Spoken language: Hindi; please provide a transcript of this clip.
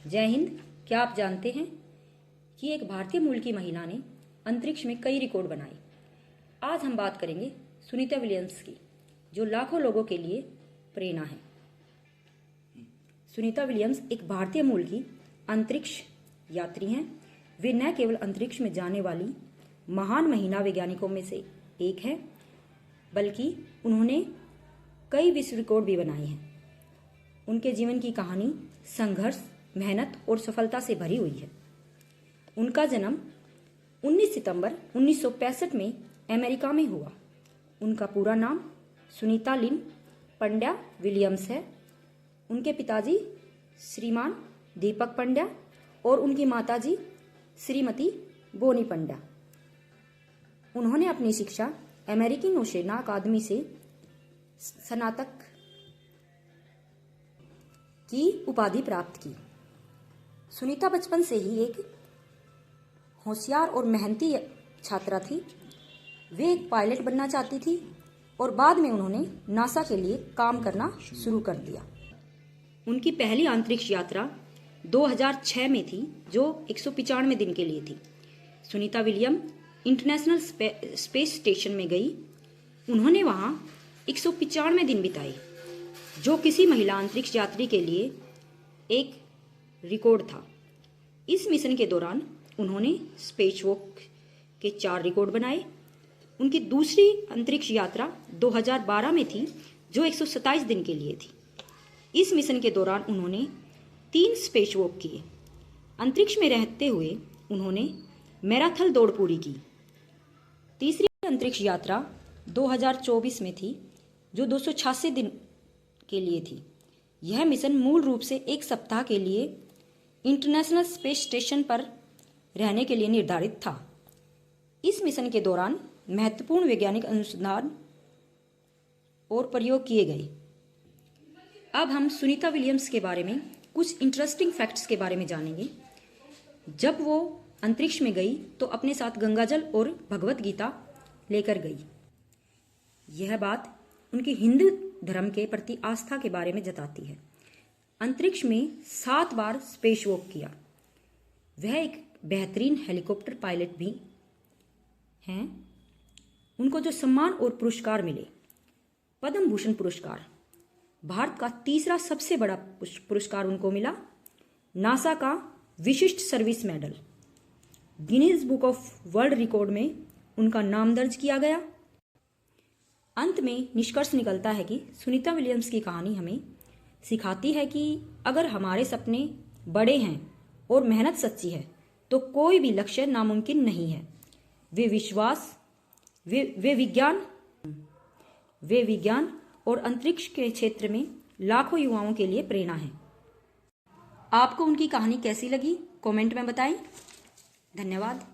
जय हिंद। क्या आप जानते हैं कि एक भारतीय मूल की महिला ने अंतरिक्ष में कई रिकॉर्ड बनाए। आज हम बात करेंगे सुनीता विलियम्स की, जो लाखों लोगों के लिए प्रेरणा है। सुनीता विलियम्स एक भारतीय मूल की अंतरिक्ष यात्री हैं। वे न केवल अंतरिक्ष में जाने वाली महान महिला वैज्ञानिकों में से एक है, बल्कि उन्होंने कई विश्व रिकॉर्ड भी बनाए हैं। उनके जीवन की कहानी संघर्ष, मेहनत और सफलता से भरी हुई है। उनका जन्म 19 सितंबर 1965 में अमेरिका में हुआ। उनका पूरा नाम सुनीता लिन पंड्या विलियम्स है। उनके पिताजी श्रीमान दीपक पंड्या और उनकी माताजी श्रीमती बोनी पंड्या। उन्होंने अपनी शिक्षा अमेरिकी नौसेना अकादमी से स्नातक की उपाधि प्राप्त की। सुनीता बचपन से ही एक होशियार और मेहनती छात्रा थी। वे एक पायलट बनना चाहती थी और बाद में उन्होंने नासा के लिए काम करना शुरू कर दिया। उनकी पहली अंतरिक्ष यात्रा 2006 में थी, जो 195 दिन के लिए थी। Sunita William international space station में गई। उन्होंने वहां 195 दिन बिताए, जो किसी महिला अंतरिक्ष यात्री के लिए एक रिकॉर्ड था। इस मिशन के दौरान उन्होंने स्पेस वॉक के 4 रिकॉर्ड बनाए। उनकी दूसरी अंतरिक्ष यात्रा 2012 में थी, जो 127 दिन के लिए थी। इस मिशन के दौरान उन्होंने 3 स्पेस वॉक किए। अंतरिक्ष में रहते हुए उन्होंने मैराथन दौड़ पूरी की। तीसरी अंतरिक्ष यात्रा 2024 में थी, जो 286 दिन के लिए थी। यह मिशन मूल रूप से 1 सप्ताह के लिए इंटरनेशनल स्पेस स्टेशन पर रहने के लिए निर्धारित था। इस मिशन के दौरान महत्वपूर्ण वैज्ञानिक अनुसंधान और प्रयोग किए गए। अब हम सुनीता विलियम्स के बारे में कुछ इंटरेस्टिंग फैक्ट्स के बारे में जानेंगे। जब वो अंतरिक्ष में गई तो अपने साथ गंगाजल और भगवत गीता लेकर गई। यह बात उनकी हिंदू धर्म के प्रति आस्था के बारे में जताती है। अंतरिक्ष में 7 बार स्पेस वॉक किया। वह एक बेहतरीन हेलीकॉप्टर पायलट भी हैं। उनको जो सम्मान और पुरस्कार मिले, पद्म भूषण पुरस्कार, भारत का तीसरा सबसे बड़ा पुरस्कार उनको मिला, नासा का विशिष्ट service medal, Guinness book of world record में उनका नाम दर्ज किया गया। अंत में निष्कर्ष निकलता है कि सुनीता विलियम्स की कहानी हमें सिखाती है कि अगर हमारे सपने बड़े हैं और मेहनत सच्ची है तो कोई भी लक्ष्य नामुमकिन नहीं है। वे विज्ञान और अंतरिक्ष के क्षेत्र में लाखों युवाओं के लिए प्रेरणा है। आपको उनकी कहानी कैसी लगी, कमेंट में बताएं। धन्यवाद।